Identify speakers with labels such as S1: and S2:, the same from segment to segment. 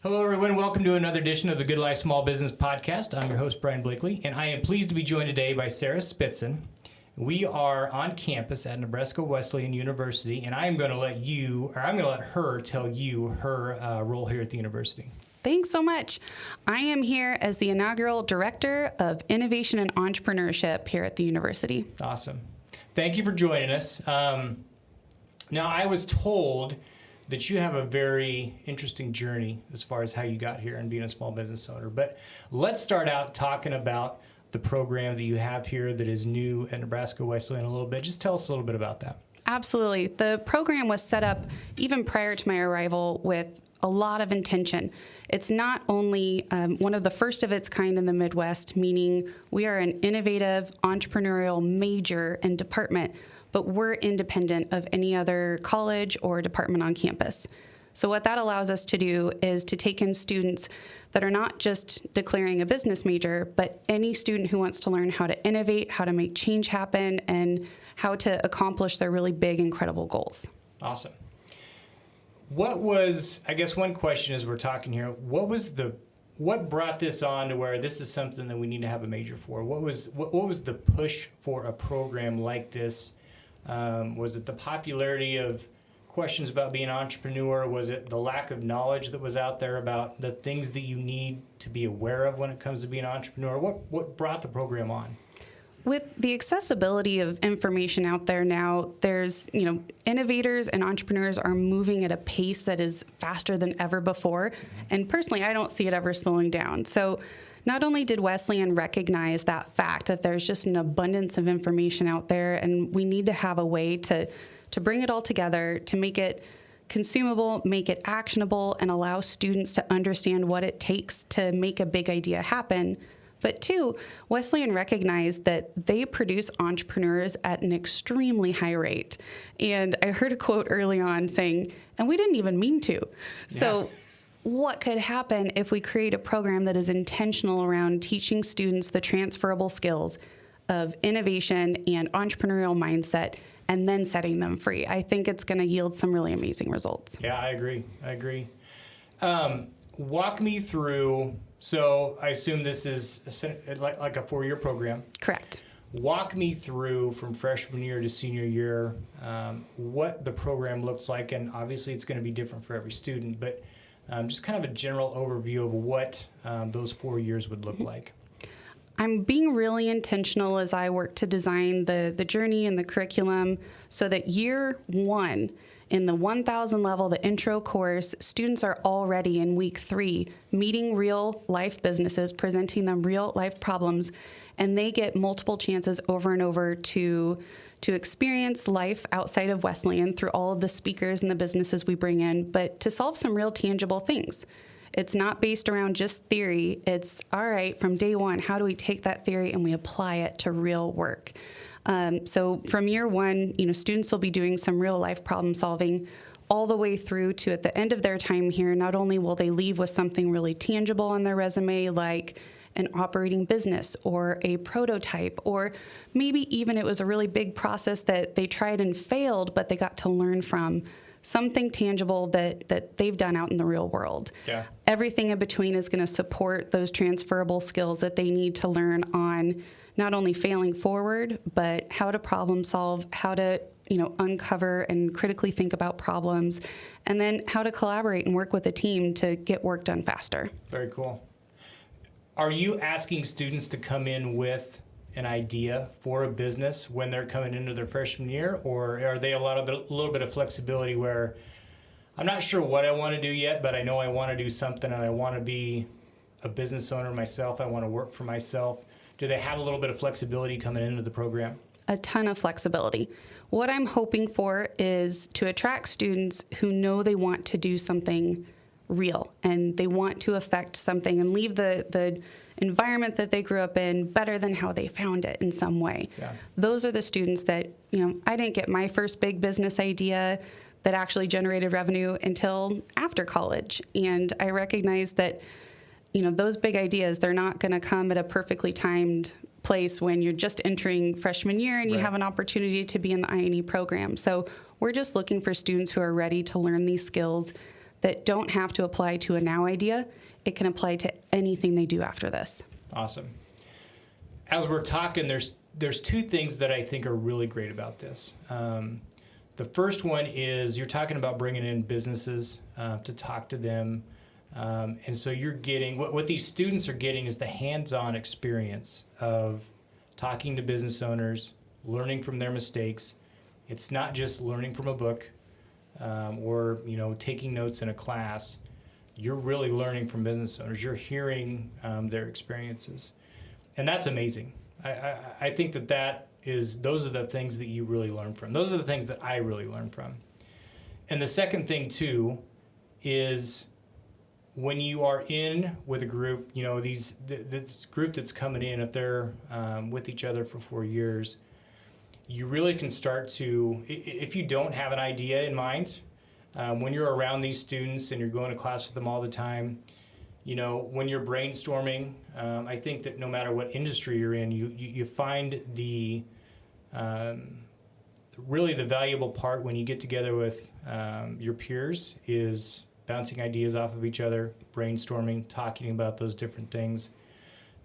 S1: Hello, everyone. Welcome to another edition of the Good Life Small Business Podcast. I'm your host, Brian Blakely, and I am pleased to be joined today by Sarah Spitsen. We are on campus at Nebraska Wesleyan University, and I'm going to let her tell you her role here at the university.
S2: Thanks so much. I am here as the inaugural Director of Innovation and Entrepreneurship here at the university.
S1: Awesome. Thank you for joining us. Now, I was told that you have a very interesting journey as far as how you got here and being a small business owner. But let's start out talking about the program that you have here that is new at Nebraska Wesleyan a little bit. Just tell us a little bit about that.
S2: Absolutely. The program was set up even prior to my arrival with a lot of intention. It's not only one of the first of its kind in the Midwest, meaning we are an innovative entrepreneurial major and department, but we're independent of any other college or department on campus. So what that allows us to do is to take in students that are not just declaring a business major, but any student who wants to learn how to innovate, how to make change happen, and how to accomplish their really big, incredible goals.
S1: Awesome. One question as we're talking here, what brought this on to where this is something that we need to have a major for? What was the push for a program like this? Was it the popularity of questions about being an entrepreneur? Was it the lack of knowledge that was out there about the things that you need to be aware of when it comes to being an entrepreneur? What brought the program on?
S2: With the accessibility of information out there now, there's, innovators and entrepreneurs are moving at a pace that is faster than ever before. And personally, I don't see it ever slowing down. So not only did Wesleyan recognize that fact that there's just an abundance of information out there, and we need to have a way to bring it all together, to make it consumable, make it actionable, and allow students to understand what it takes to make a big idea happen. But two, Wesleyan recognized that they produce entrepreneurs at an extremely high rate. And I heard a quote early on saying, and we didn't even mean to.
S1: Yeah.
S2: So what could happen if we create a program that is intentional around teaching students the transferable skills of innovation and entrepreneurial mindset and then setting them free? I think it's going to yield some really amazing results.
S1: Yeah, I agree. Walk me through, so I assume this is like a 4-year program.
S2: Correct.
S1: Walk me through from freshman year to senior year what the program looks like, and obviously it's going to be different for every student, but just kind of a general overview of what those 4 years would look like.
S2: I'm being really intentional as I work to design the journey and the curriculum so that year one, in the 1,000 level, the intro course, students are already in week 3 meeting real life businesses, presenting them real life problems, and they get multiple chances over and over to experience life outside of Wesleyan through all of the speakers and the businesses we bring in, but to solve some real tangible things. It's not based around just theory. It's, all right, from day one, how do we take that theory and we apply it to real work? So from year one, students will be doing some real life problem solving all the way through to at the end of their time here. Not only will they leave with something really tangible on their resume, like an operating business or a prototype, or maybe even it was a really big process that they tried and failed, but they got to learn from something tangible that they've done out in the real world.
S1: Yeah.
S2: Everything in between is going to support those transferable skills that they need to learn on not only failing forward, but how to problem solve, how to uncover and critically think about problems, and then how to collaborate and work with a team to get work done faster.
S1: Very cool. Are you asking students to come in with an idea for a business when they're coming into their freshman year, or are they a little bit of flexibility where I'm not sure what I want to do yet, but I know I want to do something and I want to be a business owner myself, I want to work for myself? Do they have a little bit of flexibility coming into the program?
S2: A ton of flexibility. What I'm hoping for is to attract students who know they want to do something real and they want to affect something and leave the environment that they grew up in better than how they found it in some way.
S1: Yeah.
S2: Those are the students that, I didn't get my first big business idea that actually generated revenue until after college. And I recognize that, those big ideas, they're not going to come at a perfectly timed place when you're just entering freshman year and you have an opportunity to be in the I&E program. So we're just looking for students who are ready to learn these skills that don't have to apply to a now idea. It can apply to anything they do after this.
S1: Awesome. As we're talking, there's two things that I think are really great about this. The first one is you're talking about bringing in businesses to talk to them. And so you're getting, what these students are getting is the hands-on experience of talking to business owners, learning from their mistakes. It's not just learning from a book or, taking notes in a class. You're really learning from business owners. You're hearing their experiences. And that's amazing. I think those are the things that you really learn from. Those are the things that I really learn from. And the second thing, too, is when you are in with a group, this group that's coming in, if they're with each other for 4 years, you really can start to, if you don't have an idea in mind, when you're around these students and you're going to class with them all the time, when you're brainstorming, I think that no matter what industry you're in, you find really the valuable part when you get together with your peers is bouncing ideas off of each other, brainstorming, talking about those different things.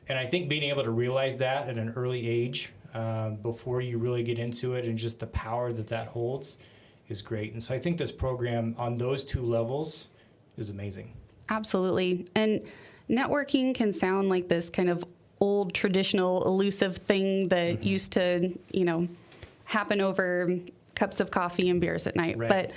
S1: And I think being able to realize that at an early age, before you really get into it, and just the power that holds is great. And so I think this program on those two levels is amazing. Absolutely.
S2: And networking can sound like this kind of old, traditional, elusive thing that used to, happen over cups of coffee and beers at night.
S1: Right.
S2: But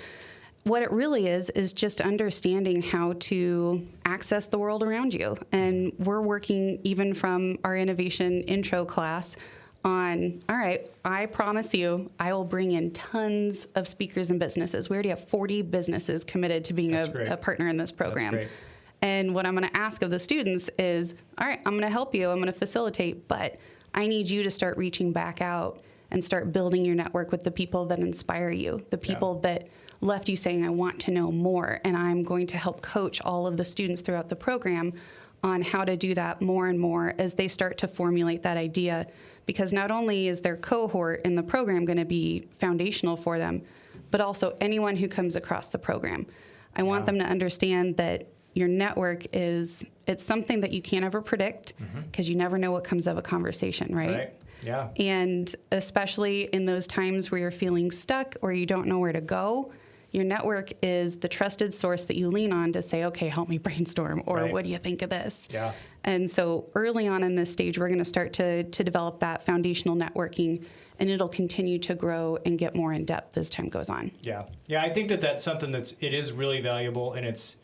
S2: what it really is just understanding how to access the world around you. And we're working even from our innovation intro class on, all right, I promise you, I will bring in tons of speakers and businesses. We already have 40 businesses committed to being a partner in this program.
S1: That's great.
S2: And what I'm going to ask of the students is, all right, I'm going to help you, I'm going to facilitate, but I need you to start reaching back out and start building your network with the people that inspire you, the people that left you saying, I want to know more. And I'm going to help coach all of the students throughout the program on how to do that more and more as they start to formulate that idea. Because not only is their cohort in the program going to be foundational for them, but also anyone who comes across the program. I want them to understand that your network it's something that you can't ever predict because you never know what comes of a conversation, right?
S1: Yeah.
S2: And especially in those times where you're feeling stuck or you don't know where to go, your network is the trusted source that you lean on to say, okay, help me brainstorm, or what do you think of this?
S1: Yeah.
S2: And so early on in this stage, we're going to start to develop that foundational networking, and it'll continue to grow and get more in depth as time goes on.
S1: Yeah. Yeah, I think that's something it is really valuable, and it's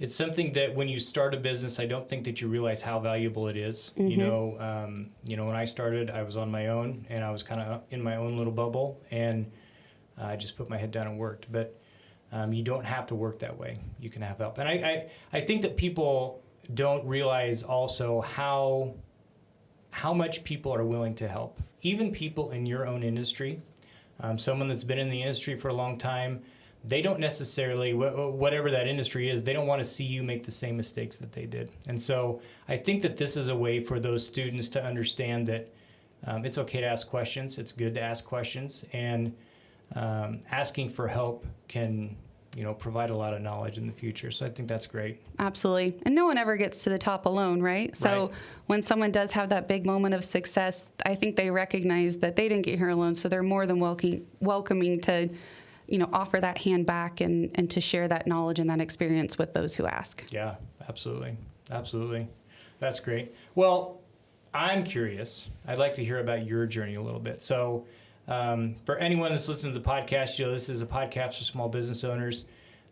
S1: something that when you start a business, I don't think that you realize how valuable it is. When I started, I was on my own, and I was kind of in my own little bubble, and I just put my head down and worked. But you don't have to work that way. You can have help. And I think that people don't realize also how much people are willing to help. Even people in your own industry, someone that's been in the industry for a long time, they don't necessarily, whatever that industry is, they don't want to see you make the same mistakes that they did. And so I think that this is a way for those students to understand that it's okay to ask questions. It's good to ask questions. And asking for help can, provide a lot of knowledge in the future. So I think that's great.
S2: Absolutely. And no one ever gets to the top alone, right? So when someone does have that big moment of success, I think they recognize that they didn't get here alone. So they're more than welcoming to offer that hand back and to share that knowledge and that experience with those who ask.
S1: Yeah, absolutely. Absolutely. That's great. Well, I'm curious. I'd like to hear about your journey a little bit. So for anyone that's listening to the podcast, this is a podcast for small business owners.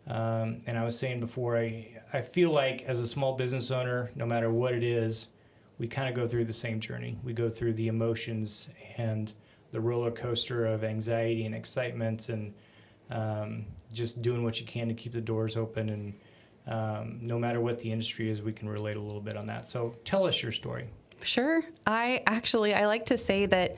S1: And I was saying before, I feel like as a small business owner, no matter what it is, we kind of go through the same journey. We go through the emotions and the roller coaster of anxiety and excitement and just doing what you can to keep the doors open. And no matter what the industry is, we can relate a little bit on that. So tell us your story.
S2: Sure. I like to say that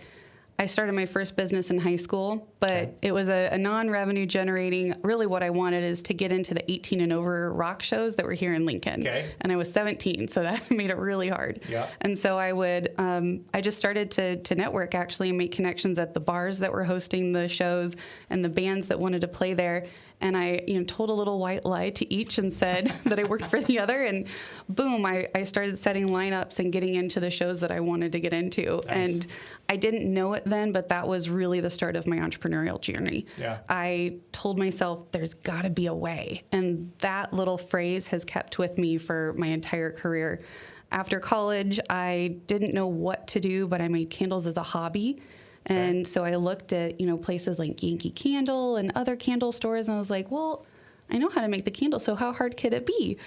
S2: I started my first business in high school, but it was a non-revenue generating. Really what I wanted is to get into the 18 and over rock shows that were here in Lincoln.
S1: Okay.
S2: And I was 17, so that made it really hard.
S1: Yeah.
S2: And so I just started to network actually and make connections at the bars that were hosting the shows and the bands that wanted to play there. And I told a little white lie to each and said that I worked for the other. And boom, I started setting lineups and getting into the shows that I wanted to get into.
S1: Nice.
S2: And I didn't know it then, but that was really the start of my entrepreneurial journey.
S1: Yeah.
S2: I told myself there's got to be a way. And that little phrase has kept with me for my entire career. After college, I didn't know what to do, but I made candles as a hobby. And so I looked at, places like Yankee Candle and other candle stores, and I was like, well, I know how to make the candle, so how hard could it be?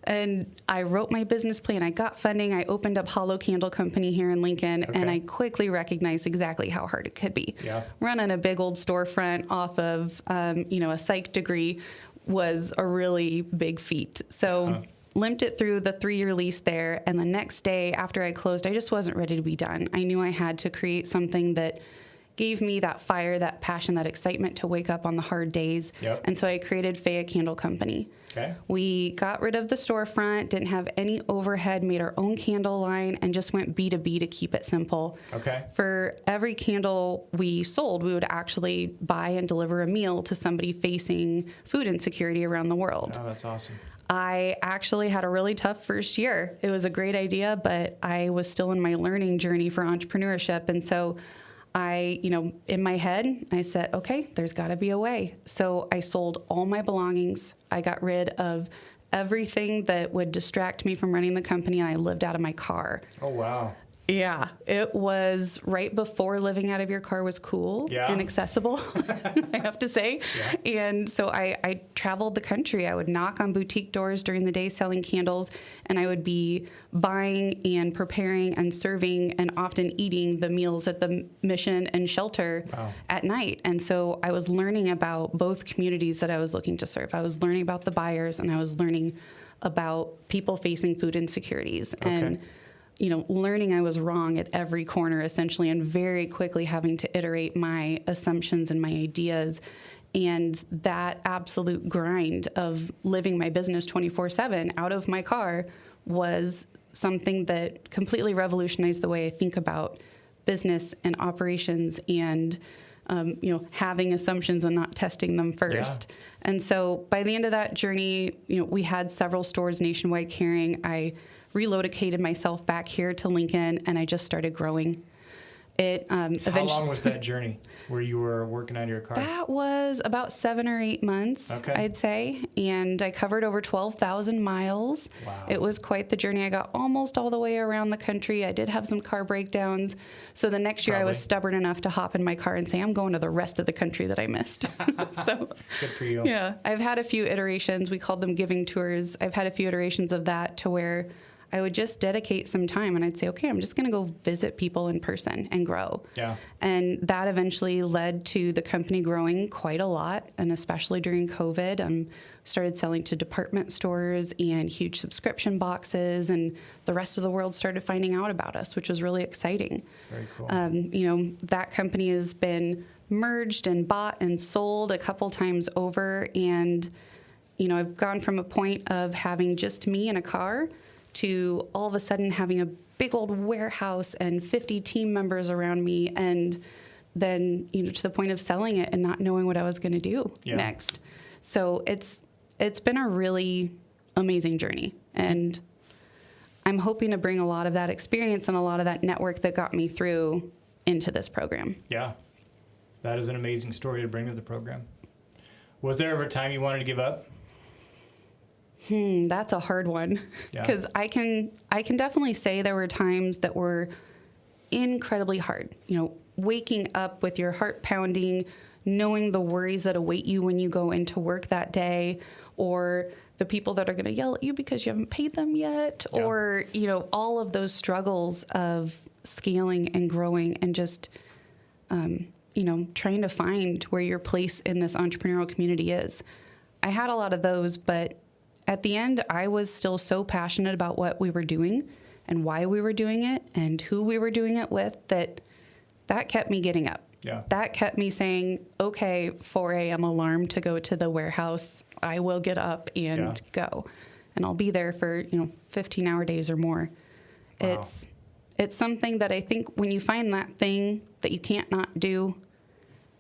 S2: And I wrote my business plan. I got funding. I opened up Hollow Candle Company here in Lincoln, and I quickly recognized exactly how hard it could be.
S1: Yeah.
S2: Running a big old storefront off of, a psych degree was a really big feat. So limped it through the 3-year lease there, and the next day after I closed, I just wasn't ready to be done. I knew I had to create something that gave me that fire, that passion, that excitement to wake up on the hard days.
S1: Yep.
S2: And so I created Faya Candle Company.
S1: Okay.
S2: We got rid of the storefront, didn't have any overhead, made our own candle line, and just went B2B to keep it simple.
S1: Okay.
S2: For every candle we sold, we would actually buy and deliver a meal to somebody facing food insecurity around the world.
S1: Oh, that's awesome.
S2: I actually had a really tough first year. It was a great idea, but I was still in my learning journey for entrepreneurship. And so in my head, I said, okay, there's got to be a way. So I sold all my belongings. I got rid of everything that would distract me from running the company, and I lived out of my car.
S1: Oh, wow.
S2: Yeah, it was right before living out of your car was cool and accessible, I have to say. Yeah. And so I traveled the country. I would knock on boutique doors during the day selling candles, and I would be buying and preparing and serving and often eating the meals at the mission and shelter at night. And so I was learning about both communities that I was looking to serve. I was learning about the buyers, and I was learning about people facing food insecurities.
S1: Okay.
S2: And learning I was wrong at every corner, essentially, and very quickly having to iterate my assumptions and my ideas. And that absolute grind of living my business 24/7 out of my car was something that completely revolutionized the way I think about business and operations and, having assumptions and not testing them first. Yeah. And so by the end of that journey, we had several stores nationwide carrying. I relocated myself back here to Lincoln, and I just started growing.
S1: How long was that journey where you were working out of your car?
S2: That was about 7 or 8 months, I'd say. And I covered over 12,000 miles.
S1: Wow.
S2: It was quite the journey. I got almost all the way around the country. I did have some car breakdowns. So the next year I was stubborn enough to hop in my car and say, I'm going to the rest of the country that I missed. So
S1: good for you.
S2: Yeah, I've had a few iterations. We called them giving tours. I've had a few iterations of that to where I would just dedicate some time and I'd say, okay, I'm just going to go visit people in person and grow.
S1: Yeah.
S2: And that eventually led to the company growing quite a lot. And especially during COVID, started selling to department stores and huge subscription boxes. And the rest of the world started finding out about us, which was really exciting.
S1: Very cool.
S2: That company has been merged and bought and sold a couple times over. And, I've gone from a point of having just me in a car to all of a sudden having a big old warehouse and 50 team members around me, and then to the point of selling it and not knowing what I was going to do next. So it's been a really amazing journey, and I'm hoping to bring a lot of that experience and a lot of that network that got me through into this program.
S1: Yeah, that is an amazing story to bring to the program. Was there ever a time you wanted to give up?
S2: That's a hard one, because I can definitely say there were times that were incredibly hard. Waking up with your heart pounding, knowing the worries that await you when you go into work that day, or the people that are going to yell at you because you haven't paid them yet, or all of those struggles of scaling and growing and just trying to find where your place in this entrepreneurial community is. I had a lot of those, but at the end, I was still so passionate about what we were doing and why we were doing it and who we were doing it with that that kept me getting up.
S1: Yeah.
S2: That kept me saying, okay, 4 a.m. alarm to go to the warehouse. I will get up and go. And I'll be there for, 15-hour days or more.
S1: Wow.
S2: It's something that I think when you find that thing that you can't not do,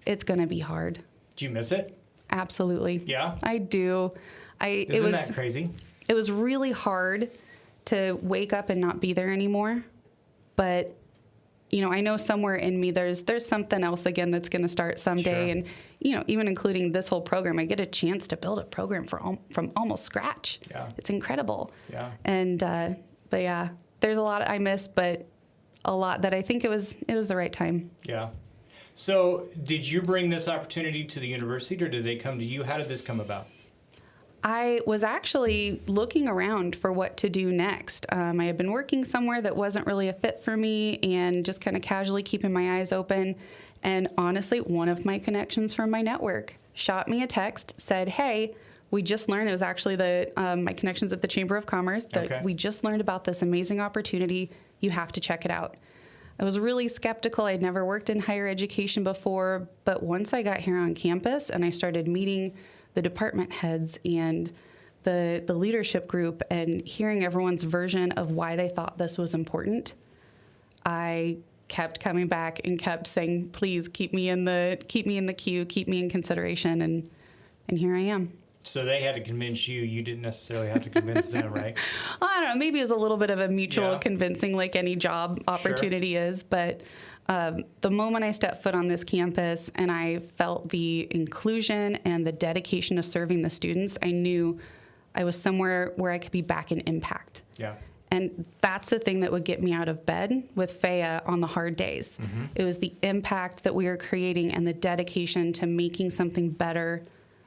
S2: it's going to be hard.
S1: Do you miss it?
S2: Absolutely.
S1: Yeah?
S2: I do.
S1: Isn't that crazy?
S2: It was really hard to wake up and not be there anymore. But, I know somewhere in me there's something else again that's going to start someday.
S1: Sure.
S2: And, even including this whole program, I get a chance to build a program from almost scratch.
S1: Yeah.
S2: It's incredible.
S1: Yeah.
S2: And, but yeah, there's a lot I miss, but a lot that I think it was the right time.
S1: Yeah. So did you bring this opportunity to the university, or did they come to you? How did this come about?
S2: I was actually looking around for what to do next. I had been working somewhere that wasn't really a fit for me and just kind of casually keeping my eyes open. And honestly, one of my connections from my network shot me a text, said, hey, we just learned, it was actually my connections at the Chamber of Commerce, that we just learned about this amazing opportunity. You have to check it out. I was really skeptical. I'd never worked in higher education before, but once I got here on campus and I started meeting the department heads and the leadership group and hearing everyone's version of why they thought this was important, I kept coming back and kept saying, please keep me in the queue, keep me in consideration, and here I am.
S1: So they had to convince you. You didn't necessarily have to convince them, right?
S2: I don't know. Maybe it was a little bit of a mutual convincing, like any job opportunity is. But the moment I stepped foot on this campus and I felt the inclusion and the dedication to serving the students, I knew I was somewhere where I could be back in impact.
S1: Yeah.
S2: And that's the thing that would get me out of bed with Faya on the hard days. Mm-hmm. It was the impact that we were creating and the dedication to making something better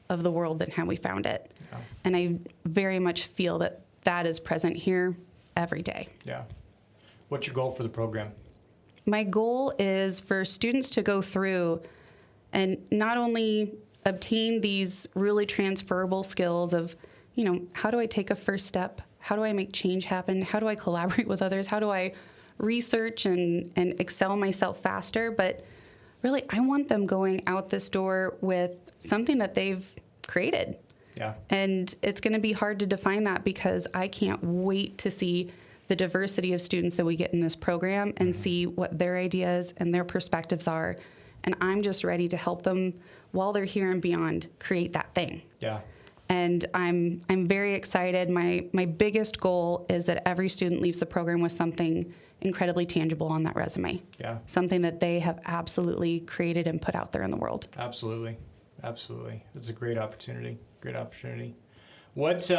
S2: of the world than how we found it. Yeah. And I very much feel that that is present here every day.
S1: Yeah. What's your goal for the program?
S2: My goal is for students to go through and not only obtain these really transferable skills of, how do I take a first step? How do I make change happen? How do I collaborate with others? How do I research and excel myself faster? But really, I want them going out this door with something that they've created.
S1: Yeah.
S2: And it's going to be hard to define that because I can't wait to see the diversity of students that we get in this program and see what their ideas and their perspectives are. And I'm just ready to help them while they're here and beyond create that thing.
S1: Yeah.
S2: And I'm very excited. My biggest goal is that every student leaves the program with something incredibly tangible on that resume. Yeah. Something that they have absolutely created and put out there in the world.
S1: Absolutely. Absolutely. It's a great opportunity. Great opportunity. What,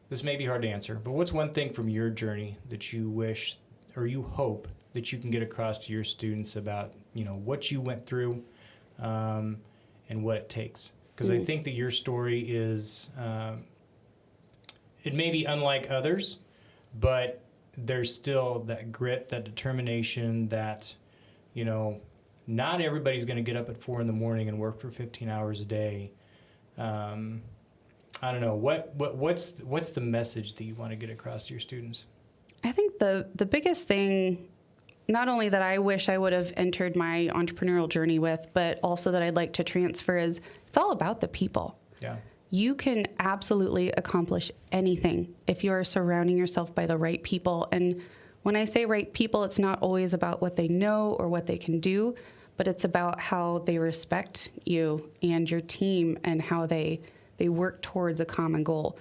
S1: this may be hard to answer, but what's one thing from your journey that you wish or you hope that you can get across to your students about, what you went through and what it takes? Because I think that your story is, it may be unlike others, but there's still that grit, that determination, that, not everybody's going to get up at 4 a.m. and work for 15 hours a day. I don't know. What's the message that you want to get across to your students?
S2: I think the biggest thing, not only that I wish I would have entered my entrepreneurial journey with, but also that I'd like to transfer is it's all about the people. Yeah. You can absolutely accomplish anything if you are surrounding yourself by the right people. And when I say right people, it's not always about what they know or what they can do, but it's about how they respect you and your team and how they work towards a common goal.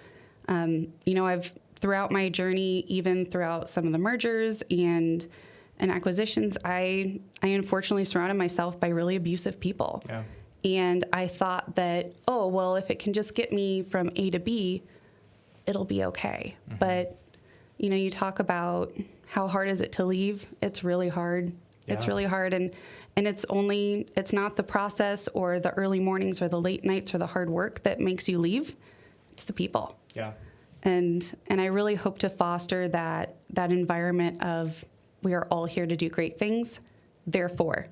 S2: I've throughout my journey, even throughout some of the mergers and acquisitions, I unfortunately surrounded myself by really abusive people. Yeah. And I thought that, if it can just get me from A to B, it'll be okay. Mm-hmm. But, you talk about how hard is it to leave? It's really hard. Yeah. It's really hard. And it's not the process or the early mornings or the late nights or the hard work that makes you leave. It's the people. Yeah. And I really hope to foster that environment of we are all here to do great things. Therefore,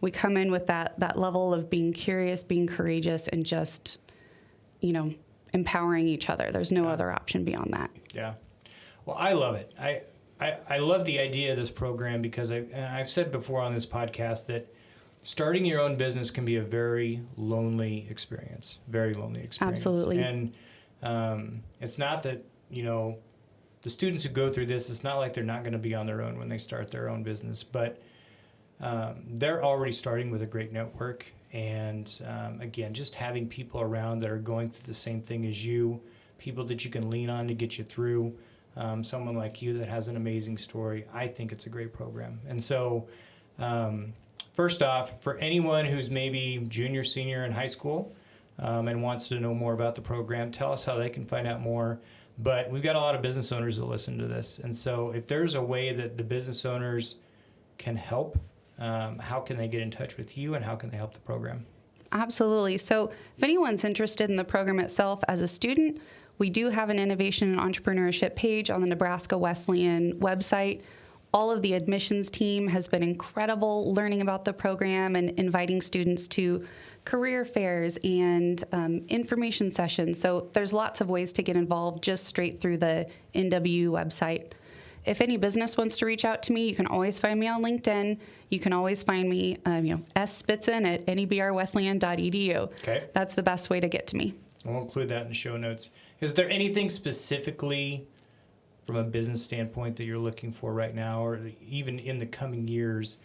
S2: we come in with that level of being curious, being courageous, and just, empowering each other. There's no other option beyond that.
S1: Yeah. Well, I love it. I love the idea of this program because I've said before on this podcast that starting your own business can be a very lonely experience.
S2: Absolutely.
S1: And it's not that, the students who go through this, it's not like they're not going to be on their own when they start their own business, but they're already starting with a great network. And again, just having people around that are going through the same thing as you, people that you can lean on to get you through, someone like you that has an amazing story, I think it's a great program. And so first off, for anyone who's maybe junior, senior in high school and wants to know more about the program, tell us how they can find out more. But we've got a lot of business owners that listen to this. And so if there's a way that the business owners can help, how can they get in touch with you and how can they help the program?
S2: Absolutely. So if anyone's interested in the program itself as a student, we do have an Innovation and Entrepreneurship page on the Nebraska Wesleyan website. All of the admissions team has been incredible learning about the program and inviting students to career fairs and information sessions. So there's lots of ways to get involved just straight through the NWU website. If any business wants to reach out to me, you can always find me on LinkedIn. You can always find me, S. Spitsen at nebrwesleyan.edu.
S1: Okay.
S2: That's the best way to get to me.
S1: We'll include that in the show notes. Is there anything specifically from a business standpoint that you're looking for right now, or even in the coming years,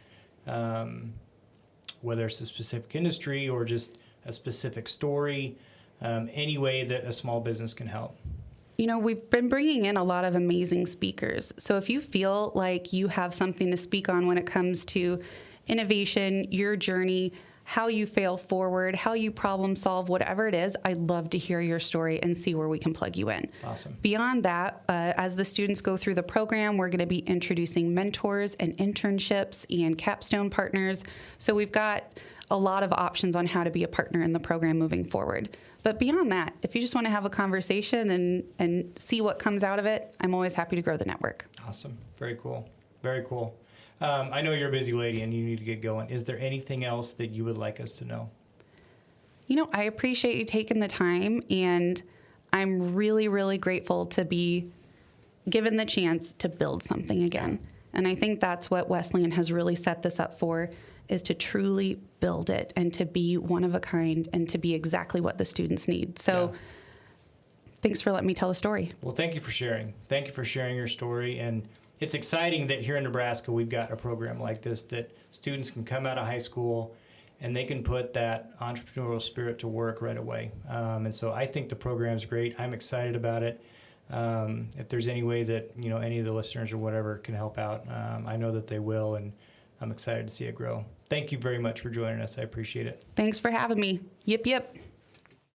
S1: whether it's a specific industry or just a specific story, any way that a small business can help?
S2: We've been bringing in a lot of amazing speakers. So if you feel like you have something to speak on when it comes to innovation, your journey, how you fail forward, how you problem solve, whatever it is, I'd love to hear your story and see where we can plug you in.
S1: Awesome.
S2: Beyond that, as the students go through the program, we're going to be introducing mentors and internships and capstone partners. So we've got a lot of options on how to be a partner in the program moving forward. But beyond that, if you just want to have a conversation and see what comes out of it, I'm always happy to grow the network.
S1: Awesome. Very cool. Very cool. I know you're a busy lady and you need to get going. Is there anything else that you would like us to know?
S2: I appreciate you taking the time, and I'm really, really grateful to be given the chance to build something again. And I think that's what Wesleyan has really set this up for, is to truly build it and to be one of a kind and to be exactly what the students need. So thanks for letting me tell the story.
S1: Well, thank you for sharing. Thank you for sharing your story. And it's exciting that here in Nebraska, we've got a program like this that students can come out of high school and they can put that entrepreneurial spirit to work right away. And so I think the program's great. I'm excited about it. If there's any way that, any of the listeners or whatever can help out, I know that they will, and I'm excited to see it grow. Thank you very much for joining us. I appreciate it.
S2: Thanks for having me. Yip, yip.